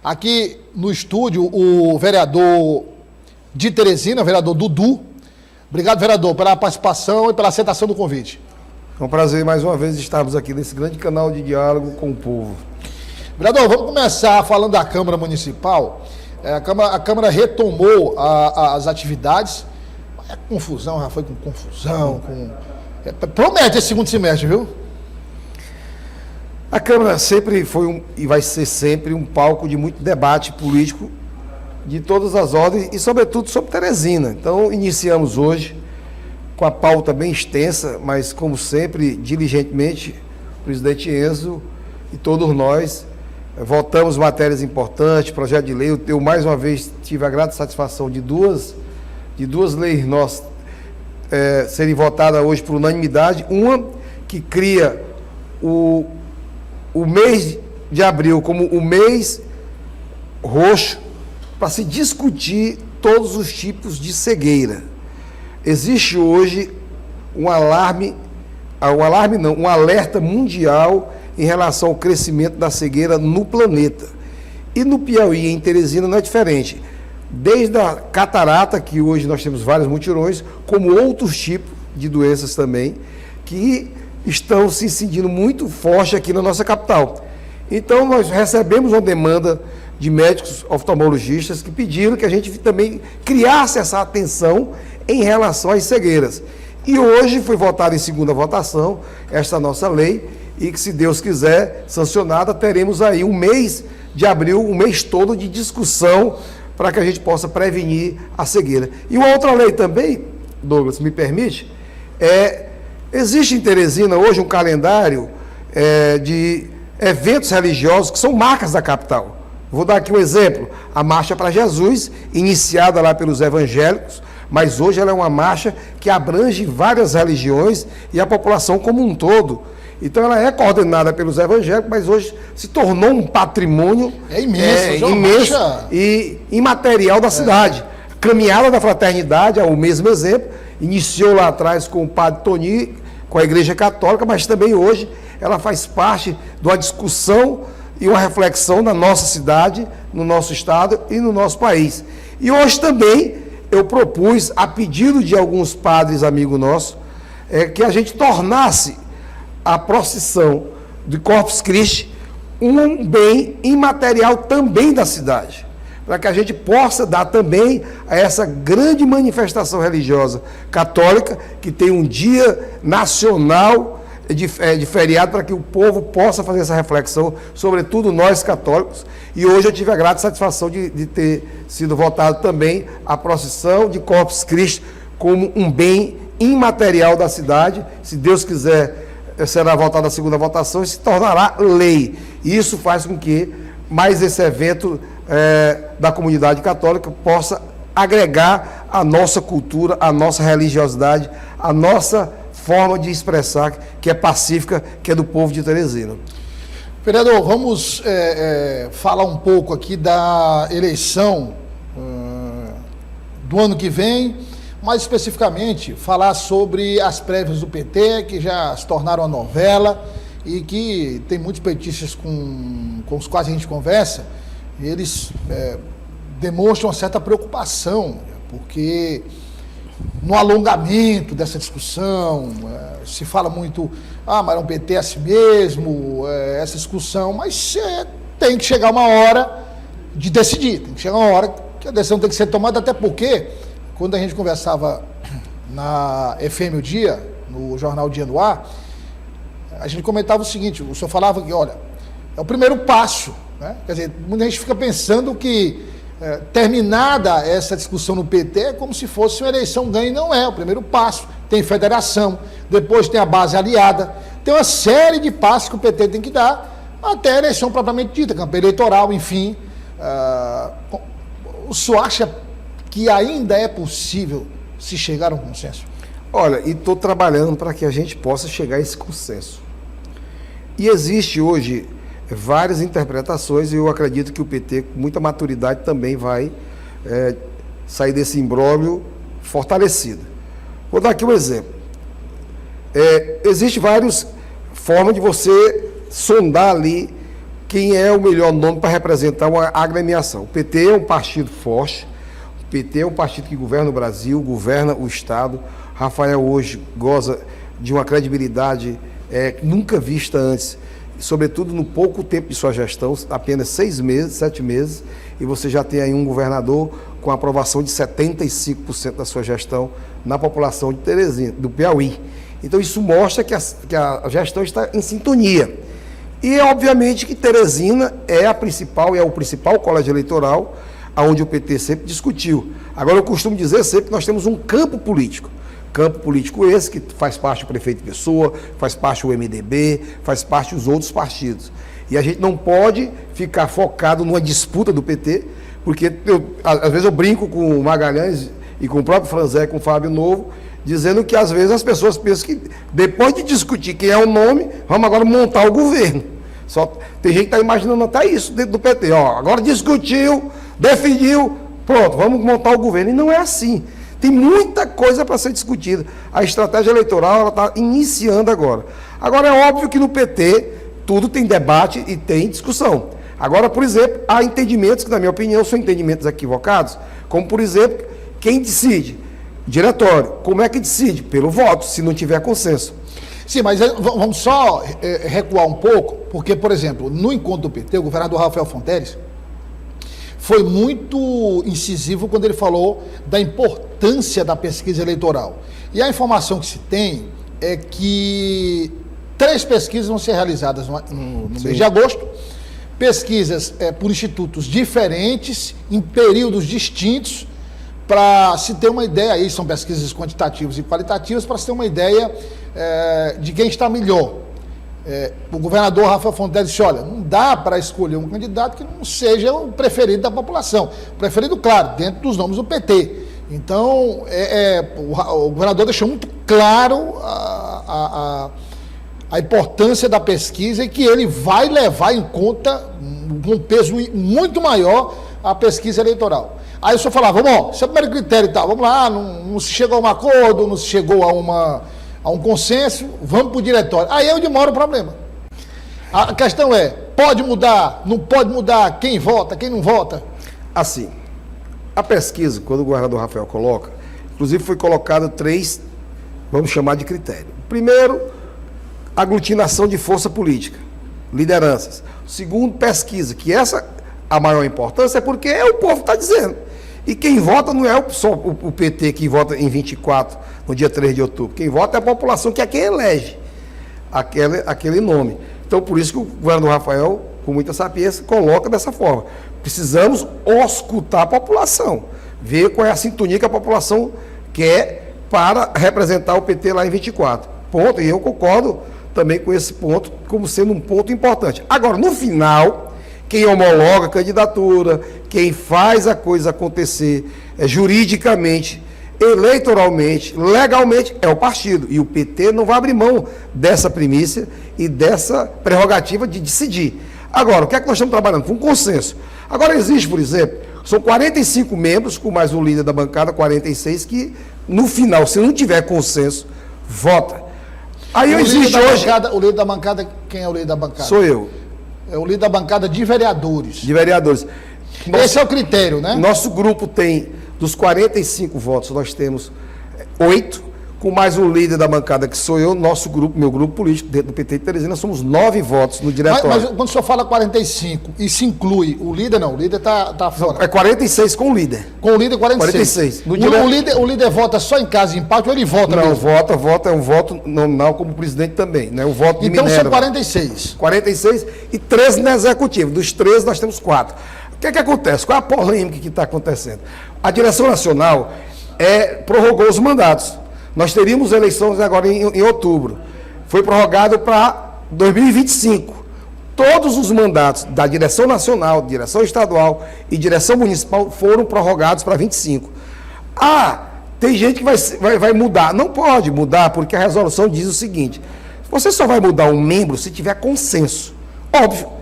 Aqui no estúdio, o vereador de Teresina, o vereador Dudu. Obrigado, vereador, pela participação e pela aceitação do convite. É um prazer, mais uma vez, estarmos aqui nesse grande canal de diálogo com o povo. Vereador, vamos começar falando da Câmara Municipal. A Câmara retomou as atividades. É confusão, já foi com confusão. Promete esse segundo semestre, viu? A Câmara sempre foi e vai ser sempre um palco de muito debate político de todas as ordens e, sobretudo, sobre Teresina. Então, iniciamos hoje com a pauta bem extensa, mas, como sempre, diligentemente, o presidente Enzo e todos nós votamos matérias importantes, projeto de lei. Eu, mais uma vez, tive a grata satisfação de duas leis nossas serem votadas hoje por unanimidade. Uma que cria o mês de abril como o mês roxo para se discutir todos os tipos de cegueira. Existe hoje um alerta mundial em relação ao crescimento da cegueira no planeta. E no Piauí, em Teresina, não é diferente. Desde a catarata, que hoje nós temos vários mutirões, como outros tipos de doenças também, que estão se incidindo muito forte aqui na nossa capital. Então, nós recebemos uma demanda de médicos oftalmologistas que pediram que a gente também criasse essa atenção em relação às cegueiras. E hoje foi votada em segunda votação esta nossa lei e que, se Deus quiser, sancionada, teremos aí um mês de abril, um mês todo de discussão para que a gente possa prevenir a cegueira. E uma outra lei também, Douglas, me permite, existe em Teresina hoje um calendário de eventos religiosos que são marcas da capital. Vou dar aqui um exemplo, a Marcha para Jesus, iniciada lá pelos evangélicos, mas hoje ela é uma marcha que abrange várias religiões e a população como um todo. Então ela é coordenada pelos evangélicos, mas hoje se tornou um patrimônio imenso e imaterial da cidade. Caminhada da Fraternidade é o mesmo exemplo, iniciou lá atrás com o padre Toni, com a Igreja Católica, mas também hoje ela faz parte de uma discussão e uma reflexão na nossa cidade, no nosso estado e no nosso país. E hoje também eu propus, a pedido de alguns padres amigos nossos, que a gente tornasse a procissão de Corpus Christi um bem imaterial também da cidade, para que a gente possa dar também a essa grande manifestação religiosa católica, que tem um dia nacional de feriado, para que o povo possa fazer essa reflexão, sobretudo nós católicos. E hoje eu tive a grata satisfação de ter sido votado também a procissão de Corpus Christi como um bem imaterial da cidade. Se Deus quiser, será votada a segunda votação e se tornará lei. E isso faz com que mais esse evento da comunidade católica possa agregar a nossa cultura, a nossa religiosidade, a nossa forma de expressar, que é pacífica, que é do povo de Teresina. Vereador, vamos falar um pouco aqui da eleição do ano que vem, mais especificamente falar sobre as prévias do PT, que já se tornaram uma novela e que tem muitos petistas com os quais a gente conversa, e eles demonstram uma certa preocupação, porque no alongamento dessa discussão, se fala muito, mas o PT é assim mesmo, essa discussão, mas tem que chegar uma hora de decidir, tem que chegar uma hora que a decisão tem que ser tomada, até porque, quando a gente conversava na FM O Dia, no jornal Dia no Ar, a gente comentava o seguinte, o senhor falava que, olha, é o primeiro passo, né? Quer dizer, muita gente fica pensando que terminada essa discussão no PT, é como se fosse uma eleição ganha, e não é o primeiro passo. Tem federação, depois tem a base aliada, tem uma série de passos que o PT tem que dar até a eleição propriamente dita, campanha eleitoral, enfim. O senhor acha que ainda é possível se chegar a um consenso? Olha, e estou trabalhando para que a gente possa chegar a esse consenso. E existe hoje várias interpretações, e eu acredito que o PT, com muita maturidade, também vai sair desse imbróglio fortalecido. Vou dar aqui um exemplo. Existem várias formas de você sondar ali quem é o melhor nome para representar uma agremiação. O PT é um partido forte, o PT é um partido que governa o Brasil, governa o Estado. Rafael hoje goza de uma credibilidade nunca vista antes, sobretudo no pouco tempo de sua gestão, apenas 6 meses, 7 meses, e você já tem aí um governador com aprovação de 75% da sua gestão na população de Teresina, do Piauí. Então isso mostra que a gestão está em sintonia. E obviamente que Teresina é o principal colégio eleitoral, onde o PT sempre discutiu. Agora eu costumo dizer sempre que nós temos um campo político. Campo político esse que faz parte do prefeito Pessoa, faz parte do MDB, faz parte dos outros partidos. E a gente não pode ficar focado numa disputa do PT, porque às vezes eu brinco com o Magalhães e com o próprio Franzé, com o Fábio Novo, dizendo que às vezes as pessoas pensam que depois de discutir quem é o nome, vamos agora montar o governo. Só tem gente que está imaginando até isso dentro do PT. Agora discutiu, definiu, pronto, vamos montar o governo. E não é assim. Tem muita coisa para ser discutida. A estratégia eleitoral está iniciando agora. Agora, é óbvio que no PT tudo tem debate e tem discussão. Agora, por exemplo, há entendimentos que, na minha opinião, são entendimentos equivocados, como, por exemplo, quem decide? Diretório. Como é que decide? Pelo voto, se não tiver consenso. Sim, mas vamos só recuar um pouco, porque, por exemplo, no encontro do PT, o governador Rafael Fonteles foi muito incisivo quando ele falou da importância da pesquisa eleitoral. E a informação que se tem é que 3 pesquisas vão ser realizadas no mês de agosto, pesquisas por institutos diferentes, em períodos distintos, para se ter uma ideia, aí são pesquisas quantitativas e qualitativas, para se ter uma ideia de quem está melhor. O governador Rafael Fonteles disse, olha, não dá para escolher um candidato que não seja o preferido da população. Preferido, claro, dentro dos nomes do PT. Então, o governador deixou muito claro a importância da pesquisa e que ele vai levar em conta, com um peso muito maior, a pesquisa eleitoral. Aí o senhor falava, bom, esse é o primeiro critério e tal, vamos lá, não se chegou a um acordo, não se chegou a um consenso, vamos para o diretório. Aí é onde mora o problema. A questão é, pode mudar, não pode mudar, quem vota, quem não vota? Assim, a pesquisa, quando o governador Rafael coloca, inclusive foi colocado 3, vamos chamar de critério. Primeiro, aglutinação de força política, lideranças. Segundo, pesquisa, que essa a maior importância é porque o povo está dizendo. E quem vota não é só o PT que vota em 24, no dia 3 de outubro. Quem vota é a população, que é quem elege aquele nome. Então, por isso que o governador Rafael, com muita sapiência, coloca dessa forma. Precisamos auscultar a população, ver qual é a sintonia que a população quer para representar o PT lá em 24. Ponto. E eu concordo também com esse ponto como sendo um ponto importante. Agora, no final, quem homologa a candidatura, quem faz a coisa acontecer juridicamente, eleitoralmente, legalmente, é o partido. E o PT não vai abrir mão dessa primícia e dessa prerrogativa de decidir. Agora, o que é que nós estamos trabalhando? Com consenso. Agora, existe, por exemplo, são 45 membros, com mais o líder da bancada, 46, que, no final, se não tiver consenso, vota. Aí existe hoje... O líder da bancada, quem é o líder da bancada? Sou eu. É o líder da bancada de vereadores. De vereadores. Esse é o critério, né? Nosso grupo tem, dos 45 votos, nós temos 8, com mais o líder da bancada, que sou eu, nosso grupo, meu grupo político, dentro do PT de Teresina, somos 9 votos no diretório. Mas quando o senhor fala 45, e se inclui o líder, não, o líder está fora. É 46 com o líder. Com o líder, 46. 46. O líder vota só em caso de empate ou ele vota não, mesmo? Vota, é um voto nominal como presidente também, né? O voto de então Minerva. são 46. 46 e 13 no executivo. Dos 13 nós temos 4. O que é que acontece? Qual é a polêmica que está acontecendo? A direção nacional prorrogou os mandatos. Nós teríamos eleições agora em outubro. Foi prorrogado para 2025. Todos os mandatos da direção nacional, direção estadual e direção municipal foram prorrogados para 25. Tem gente que vai mudar. Não pode mudar, porque a resolução diz o seguinte: você só vai mudar um membro se tiver consenso. Óbvio.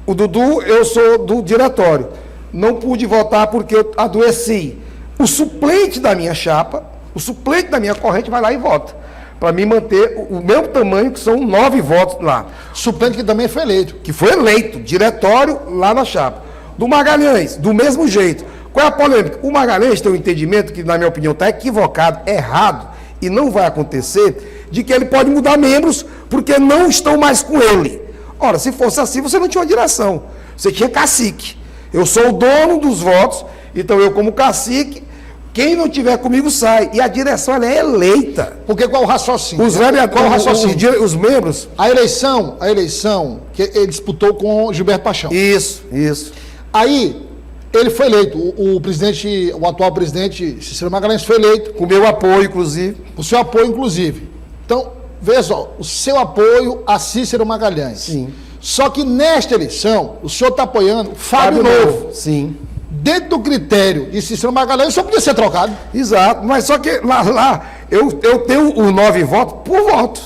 O Dudu, eu sou do diretório. Não pude votar porque eu adoeci. O suplente da minha chapa, o suplente da minha corrente vai lá e vota. para mim manter o mesmo tamanho, que são 9 votos lá. Suplente que também foi eleito. Que foi eleito, diretório lá na chapa. Do Magalhães, do mesmo jeito. Qual é a polêmica? O Magalhães tem um entendimento que, na minha opinião, está equivocado, errado, e não vai acontecer, de que ele pode mudar membros porque não estão mais com ele. Ora, se fosse assim, você não tinha uma direção. Você tinha cacique. Eu sou o dono dos votos, então eu, como cacique, quem não tiver comigo sai. E a direção ela é eleita. Porque qual o raciocínio? Os vereadores, os membros. A eleição que ele disputou com o Gilberto Paixão. Isso. Aí, ele foi eleito. O atual presidente Cícero Magalhães foi eleito. Com meu apoio, inclusive. O seu apoio, inclusive. Então, veja só, o seu apoio a Cícero Magalhães. Sim. Só que nesta eleição, o senhor está apoiando Fábio Novo. Sim. Dentro do critério de Cícero Magalhães, o senhor podia ser trocado. Exato, mas só que lá eu tenho os 9 votos por voto.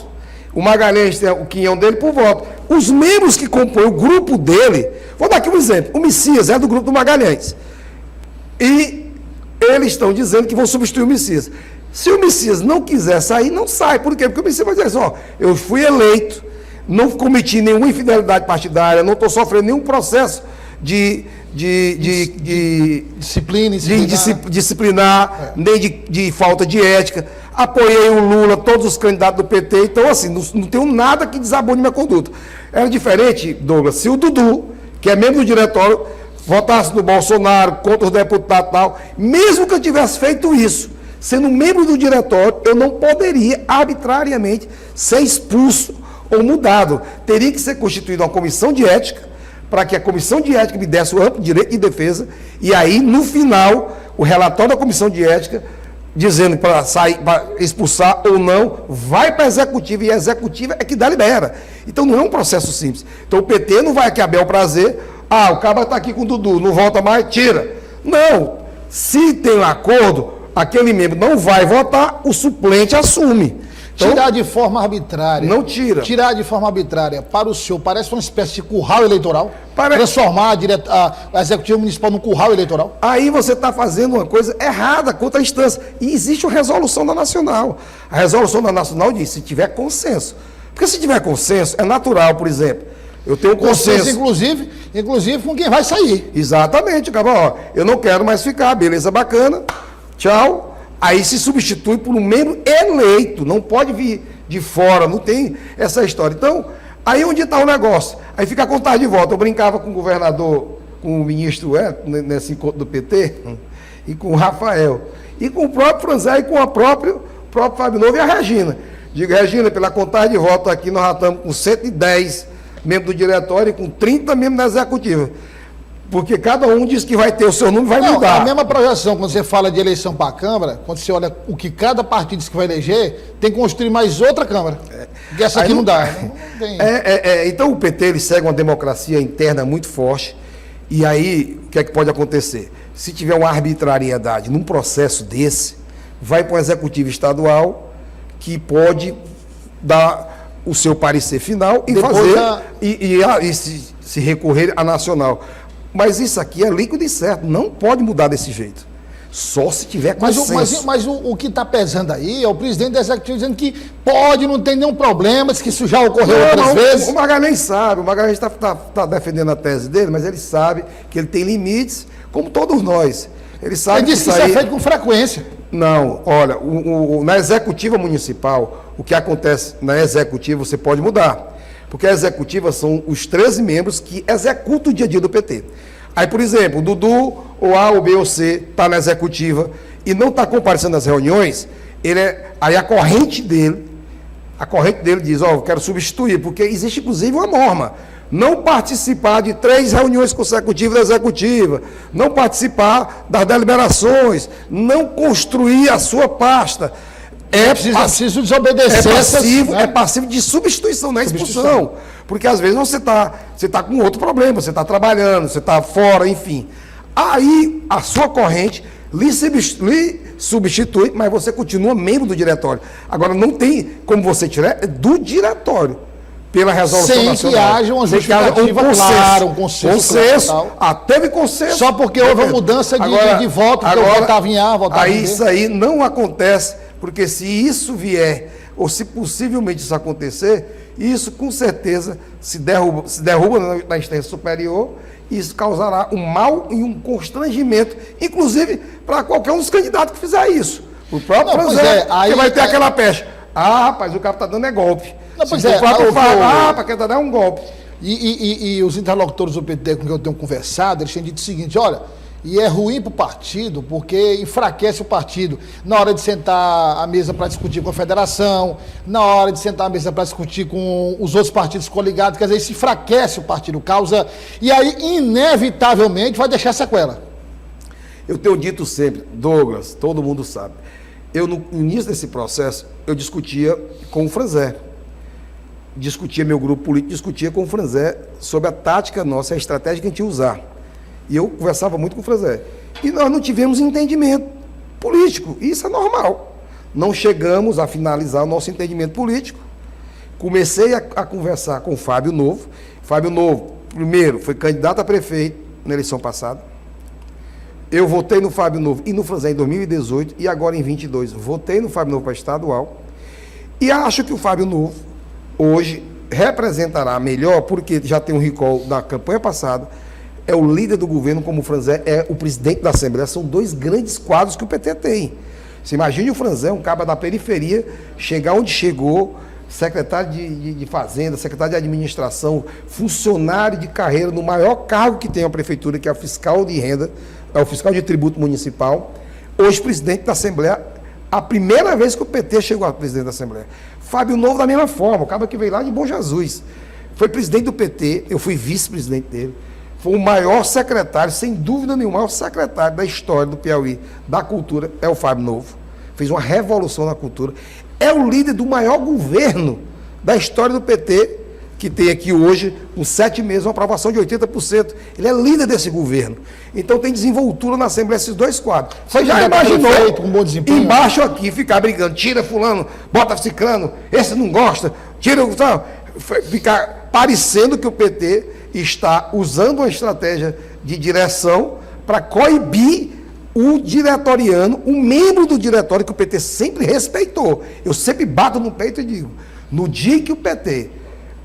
O Magalhães tem o quinhão dele por voto. Os membros que compõem o grupo dele, vou dar aqui um exemplo. O Messias é do grupo do Magalhães. E eles estão dizendo que vão substituir o Messias. Se o Messias não quiser sair, não sai. Por quê? Porque o Messias vai dizer assim, ó, eu fui eleito, não cometi nenhuma infidelidade partidária, não estou sofrendo nenhum processo disciplinar, nem de falta de ética. Apoiei o Lula, todos os candidatos do PT, então assim, não tenho nada que desabone minha conduta. Era diferente, Douglas, se o Dudu, que é membro do diretório, votasse no Bolsonaro, contra os deputados e tal, mesmo que eu tivesse feito isso, sendo membro do diretório, eu não poderia arbitrariamente ser expulso ou mudado. Teria que ser constituída uma comissão de ética, para que a comissão de ética me desse o amplo direito de defesa, e aí, no final, o relatório da comissão de ética, dizendo para sair, para expulsar ou não, vai para a executiva, e a executiva é que delibera. Então não é um processo simples. Então o PT não vai aqui a bel prazer, o cara está aqui com o Dudu, não volta mais, tira. Não. Se tem um acordo, aquele membro não vai votar, o suplente assume. Então, tirar de forma arbitrária. Não tira. Tirar de forma arbitrária para o senhor parece uma espécie de curral eleitoral? Transformar a executiva municipal num curral eleitoral? Aí você está fazendo uma coisa errada contra a instância. E existe uma resolução da Nacional. A resolução da Nacional diz, se tiver consenso. Porque se tiver consenso, é natural, por exemplo. Eu tenho consenso. Inclusive com quem vai sair. Exatamente, acabou. Eu não quero mais ficar, beleza, bacana. Tchau. Aí se substitui por um membro eleito, não pode vir de fora, não tem essa história. Então, aí onde está o negócio? Aí fica a contagem de voto. Eu brincava com o governador, com o ministro nesse encontro do PT, e com o Rafael, e com o próprio Franzé, e com o próprio Fábio Novo e a Regina. Digo, Regina, pela contagem de voto aqui, nós já estamos com 110 membros do diretório e com 30 membros da executiva. Porque cada um diz que vai ter o seu número, vai mudar. A mesma projeção, quando você fala de eleição para a Câmara, quando você olha o que cada partido diz que vai eleger, tem que construir mais outra Câmara. Porque essa aqui não dá. Então o PT ele segue uma democracia interna muito forte. E aí, o que é que pode acontecer? Se tiver uma arbitrariedade num processo desse, vai para um executivo estadual que pode dar o seu parecer final e depois fazer se recorrer à nacional. Mas isso aqui é líquido e certo, não pode mudar desse jeito. Só se tiver consenso. Mas o que está pesando aí é o presidente da executiva dizendo que pode, não tem nenhum problema, que isso já ocorreu outras vezes. O Magalhães sabe, o Magalhães está defendendo a tese dele, mas ele sabe que ele tem limites, como todos nós. Ele sabe disse que isso é feito com frequência. Não, olha, na executiva municipal, o que acontece na executiva você pode mudar. Porque a executiva são os 13 membros que executam o dia a dia do PT. Aí, por exemplo, o Dudu, ou A, ou B, ou C, está na executiva e não está comparecendo nas reuniões, aí a corrente dele diz, eu quero substituir, porque existe inclusive uma norma. Não participar de 3 reuniões consecutivas da executiva, não participar das deliberações, não construir a sua pasta. É preciso desobedecer. É passivo de substituição, não é expulsão. Porque às vezes você tá com outro problema, você está trabalhando, você está fora, enfim. Aí a sua corrente lhe substitui, mas você continua membro do diretório. Agora não tem como você tirar do diretório. Pela resolução nacional. Sem que haja uma justificativa clara, um consenso. Teve consenso. Só porque houve uma mudança de voto, porque eu votava em A, votava em B. Isso aí não acontece, porque se isso vier ou se possivelmente isso acontecer, isso com certeza se derruba na instância superior, e isso causará um mal e um constrangimento, inclusive para qualquer um dos candidatos que fizer isso. O próprio Franzé, que vai ter aquela pecha. Ah, rapaz, o cara está dando golpe. Não, pois para quem está dando um golpe. E os interlocutores do PT com quem eu tenho conversado, eles têm dito o seguinte, olha, e é ruim para o partido, porque enfraquece o partido na hora de sentar à mesa para discutir com a federação, na hora de sentar à mesa para discutir com os outros partidos coligados, quer dizer, isso enfraquece o partido, causa, e aí inevitavelmente vai deixar sequela. Eu tenho dito sempre, Douglas, todo mundo sabe, eu no início desse processo, eu discutia com o Franzé, discutia meu grupo político, discutia com o Franzé sobre a tática nossa, a estratégia que a gente ia usar. E eu conversava muito com o Franzé. E nós não tivemos entendimento político. Isso é normal. Não chegamos a finalizar o nosso entendimento político. Comecei a conversar com o Fábio Novo. Fábio Novo, primeiro, foi candidato a prefeito na eleição passada. Eu votei no Fábio Novo e no Franzé em 2018 e agora em 2022 votei no Fábio Novo para estadual. E acho que o Fábio Novo hoje representará melhor, porque já tem um recall da campanha passada, é o líder do governo, como o Franzé é o presidente da Assembleia. São dois grandes quadros que o PT tem. Você imagine o Franzé, um cara da periferia, chegar onde chegou, secretário de Fazenda, secretário de Administração, funcionário de carreira no maior cargo que tem a Prefeitura, que é o fiscal de renda, é o fiscal de tributo municipal, hoje presidente da Assembleia, a primeira vez que o PT chegou a presidente da Assembleia. Fábio Novo da mesma forma, o cara que veio lá de Bom Jesus. Foi presidente do PT, eu fui vice-presidente dele. Foi o maior secretário, sem dúvida nenhuma, o maior secretário da história do Piauí, da cultura, é o Fábio Novo. Fez uma revolução na cultura. É o líder do maior governo da história do PT, que tem aqui hoje, com 7 meses, uma aprovação de 80%. Ele é líder desse governo. Então tem desenvoltura na Assembleia esses dois quadros. Você já imaginou, com bom desempenho, embaixo aqui, ficar brigando, tira fulano, bota ciclano, esse não gosta, tira o... Ficar parecendo que o PT está usando uma estratégia de direção para coibir o diretoriano, o membro do diretório que o PT sempre respeitou. Eu sempre bato no peito e digo, no dia que o PT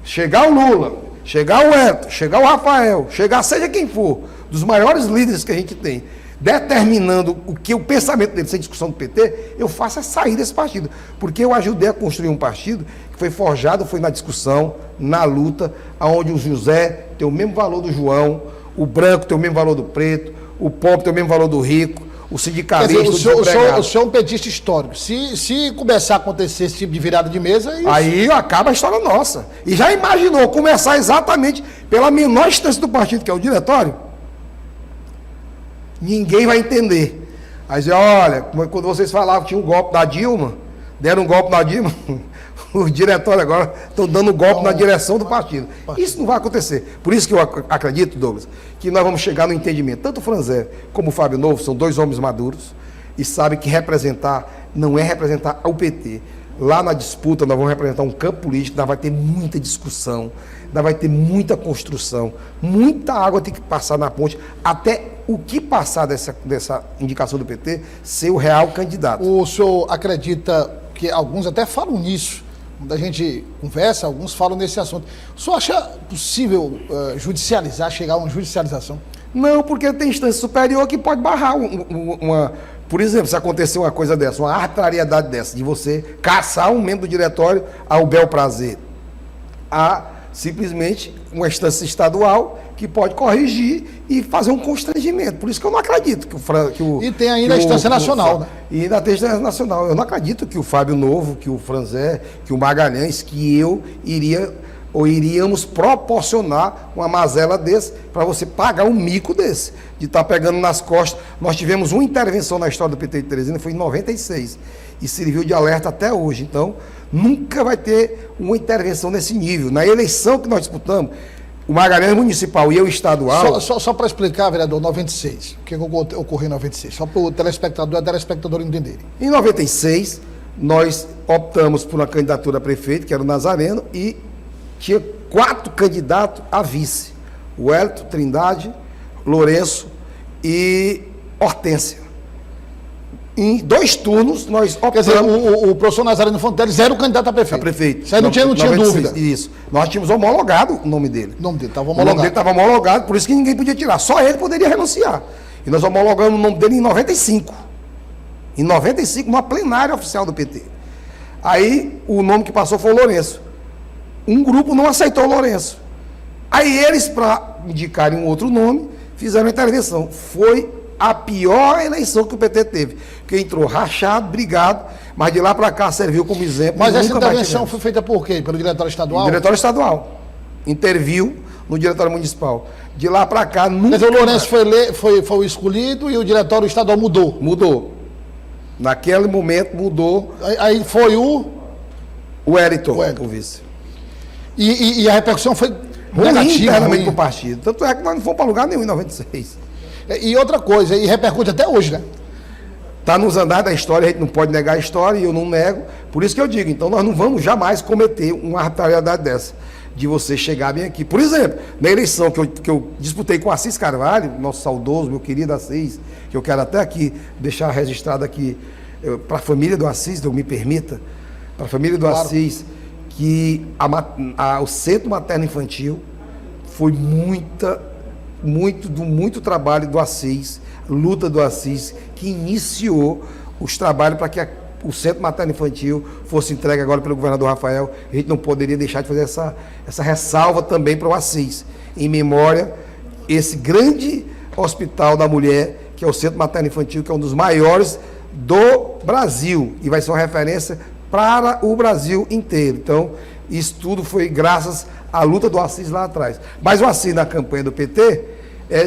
chegar o Lula, chegar o Eto, chegar o Rafael, chegar seja quem for, dos maiores líderes que a gente tem, determinando o que o pensamento dele, sem discussão do PT, eu faço é sair desse partido. Porque eu ajudei a construir um partido que foi forjado, foi na discussão, na luta, onde o José tem o mesmo valor do João, o branco tem o mesmo valor do preto, o pobre tem o mesmo valor do rico, o sindicalista, o senhor é um petista histórico. Se começar a acontecer esse tipo de virada de mesa... Isso... Aí acaba a história nossa. E já imaginou começar exatamente pela menor instância do partido, que é o diretório? Ninguém vai entender. Aí dizer, olha, quando vocês falavam que tinha um golpe da Dilma, deram um golpe na Dilma, o diretório agora estão dando golpe na direção do partido. Isso não vai acontecer. Por isso que eu acredito, Douglas, que nós vamos chegar no entendimento. Tanto o Franzé como o Fábio Novo são dois homens maduros e sabem que representar não é representar o PT. Lá na disputa nós vamos representar um campo político, nós vai ter muita discussão, nós vai ter muita construção, muita água tem que passar na ponte, até o que passar dessa indicação do PT ser o real candidato. O senhor acredita que alguns até falam nisso, quando a gente conversa, alguns falam nesse assunto. O senhor acha possível judicializar, chegar a uma judicialização? Não, porque tem instância superior que pode barrar uma... Por exemplo, se acontecer uma coisa dessa, uma arbitrariedade dessa, de você caçar um membro do diretório ao bel prazer, há simplesmente uma instância estadual que pode corrigir e fazer um constrangimento. Por isso que eu não acredito que o... E tem ainda a instância nacional, né? E ainda tem a instância nacional. Eu não acredito que o Fábio Novo, que o Franzé, que o Magalhães, que eu iríamos proporcionar uma mazela desse para você pagar um mico desse, de estar pegando nas costas. Nós tivemos uma intervenção na história do PT de Teresina, foi em 96, e serviu de alerta até hoje. Então, nunca vai ter uma intervenção nesse nível. Na eleição que nós disputamos, o Magalhães municipal e eu estadual... Só para explicar, vereador, 96, o que ocorreu em 96, só para o telespectador e a telespectadora entenderem. Em 96, nós optamos por uma candidatura a prefeito, que era o Nazareno, e tinha 4 candidatos a vice. O Hélito, Trindade, Lourenço e Hortência. Em 2 turnos, nós Quer dizer, optamos... o professor Nazareno Fonteles era o candidato a prefeito. A prefeito. Isso aí não tinha 96, dúvida. Isso. Nós tínhamos homologado o nome dele. O nome dele estava O nome dele homologado. estava homologado, por isso que ninguém podia tirar. Só ele poderia renunciar. E nós homologamos o nome dele em 95. Em 95, numa plenária oficial do PT. Aí, o nome que passou foi o Lourenço. Um grupo não aceitou o Lourenço. Aí eles, para indicarem um outro nome, fizeram a intervenção. Foi a pior eleição que o PT teve. Porque entrou rachado, brigado, mas de lá para cá serviu como exemplo. Mas essa nunca mais intervenção tivemos. foi feita por quê? Pelo diretório estadual? O diretório estadual interviu no diretório municipal. De lá para cá, nunca. Quer dizer, o Lourenço foi o escolhido e o diretório estadual mudou. Mudou. Naquele momento mudou Aí foi o Wellington, Wellington. o vice. E a repercussão foi Ruim negativa. internamente Ruim. para o partido. Tanto é que nós não fomos para lugar nenhum em 96. E outra coisa, e repercute até hoje, né? Está nos andares da história, a gente não pode negar a história e eu não nego. Por isso que eu digo, então nós não vamos jamais cometer uma arbitrariedade dessa, de você chegar bem aqui. Por exemplo, na eleição que eu disputei com Assis Carvalho, nosso saudoso, meu querido Assis, que eu quero até aqui deixar registrado aqui, para a família do Assis, então me permita, para a família do Claro. Assis, que o Centro Materno Infantil foi muito trabalho do Assis, luta do Assis, que iniciou os trabalhos para que o Centro Materno Infantil fosse entregue agora pelo governador Rafael. A gente não poderia deixar de fazer essa ressalva também para o Assis, em memória esse grande hospital da mulher, que é o Centro Materno Infantil, que é um dos maiores do Brasil e vai ser uma referência para o Brasil inteiro. Então, isso tudo foi graças à luta do Assis lá atrás. Mas o Assis, na campanha do PT,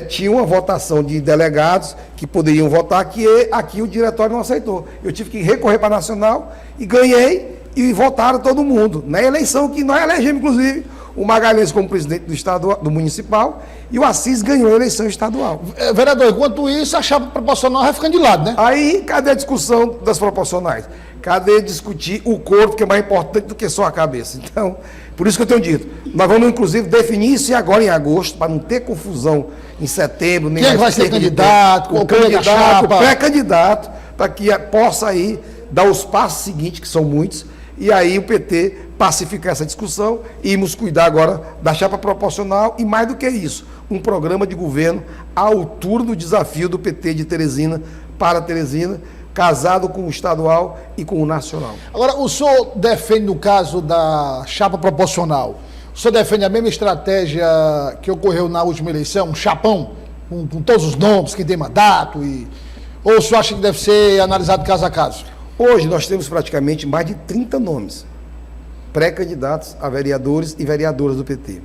tinha uma votação de delegados que poderiam votar, que aqui o diretório não aceitou. Eu tive que recorrer para a Nacional e ganhei, e votaram todo mundo. Na eleição que nós elegemos, inclusive, o Magalhães como presidente do municipal, e o Assis ganhou a eleição estadual. Vereador, enquanto isso, a chapa proporcional vai ficando de lado, né? Aí, cadê a discussão das proporcionais? Cadê discutir o corpo, que é mais importante do que só a cabeça? Então, por isso que eu tenho dito, nós vamos, inclusive, definir isso agora em agosto, para não ter confusão em setembro. Nem Quem é que vai ser candidato, o candidato, o pré-candidato, para que possa aí dar os passos seguintes, que são muitos, e aí o PT pacificar essa discussão e irmos cuidar agora da chapa proporcional e, mais do que isso, um programa de governo à altura do desafio do PT de Teresina para Teresina, casado com o estadual e com o nacional. Agora, o senhor defende, no caso da chapa proporcional, o senhor defende a mesma estratégia que ocorreu na última eleição, um chapão, com todos os nomes, quem tem mandato, ou o senhor acha que deve ser analisado caso a caso? Hoje nós temos praticamente mais de 30 nomes pré-candidatos a vereadores e vereadoras do PT.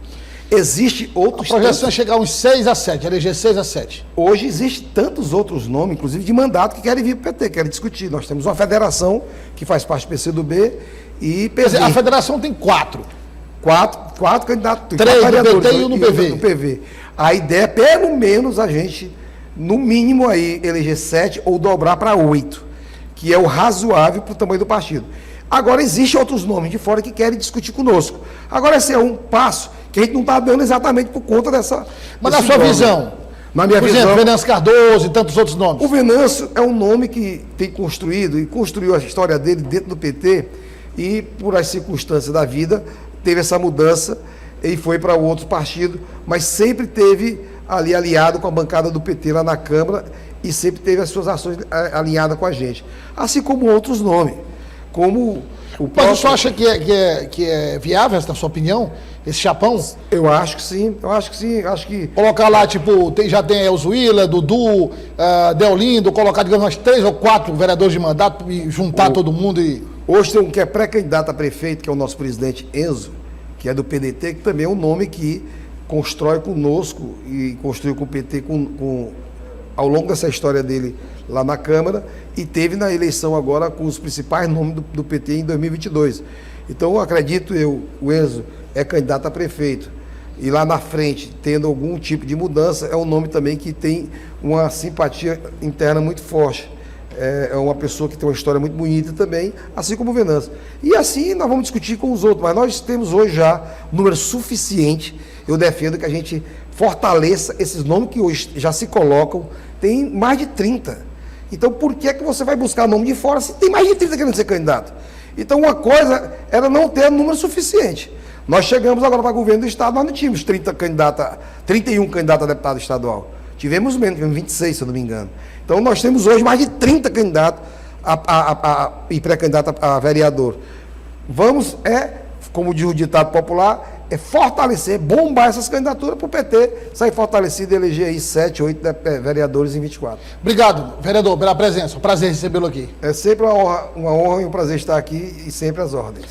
Existe outros... A projeção é chegar a uns 6 a 7, eleger 6 a 7. Hoje existe tantos outros nomes, inclusive de mandato, que querem vir para o PT, querem discutir. Nós temos uma federação que faz parte do PCdoB e Quer dizer, a federação tem 4. Quatro candidatos. 3 4 do PT e um no PV. No PV. A ideia é, pelo menos, a gente, no mínimo, aí, eleger 7 ou dobrar para 8, que é o razoável para o tamanho do partido. Agora, existem outros nomes de fora que querem discutir conosco. Agora, esse é um passo que a gente não está dando exatamente por conta dessa... Mas na sua visão, na minha por visão, exemplo, Venâncio Cardoso e tantos outros nomes. o Venâncio é um nome que tem construído e construiu a história dele dentro do PT e, por as circunstâncias da vida, teve essa mudança e foi para outro partido, mas sempre teve ali aliado com a bancada do PT lá na Câmara e sempre teve as suas ações alinhadas com a gente. Assim como outros nomes, como o próprio... Mas o senhor acha que é viável, na sua opinião, esse chapão? Eu acho que sim, acho que... Colocar lá, tipo, já tem Elzuíla, Dudu, Deolindo, colocar, digamos, umas 3 ou 4 vereadores de mandato e juntar todo mundo e... Hoje tem um que é pré-candidato a prefeito, que é o nosso presidente Enzo, que é do PDT, que também é um nome que constrói conosco e construiu com o PT ao longo dessa história dele lá na Câmara e teve na eleição agora com os principais nomes do PT em 2022. Então, eu acredito o Enzo é candidato a prefeito e lá na frente, tendo algum tipo de mudança, é um nome também que tem uma simpatia interna muito forte. É uma pessoa que tem uma história muito bonita também, assim como o Venâncio. E assim nós vamos discutir com os outros, mas nós temos hoje já um número suficiente. Eu defendo que a gente fortaleça esses nomes que hoje já se colocam, tem mais de 30, Então, por que você vai buscar nome de fora se tem mais de 30 querendo ser candidato? Então, uma coisa era não ter número suficiente. Nós chegamos agora para governo do Estado, nós não tínhamos 31 candidatos a deputado estadual. Tivemos menos, tivemos 26, se eu não me engano. Então, nós temos hoje mais de 30 candidatos e pré-candidato a vereador. Vamos, como diz o ditado popular, fortalecer, bombar essas candidaturas para o PT sair fortalecido e eleger aí 7, 8 vereadores em 24. Obrigado, vereador, pela presença. Um prazer recebê-lo aqui. É sempre uma honra e um prazer estar aqui e sempre às ordens.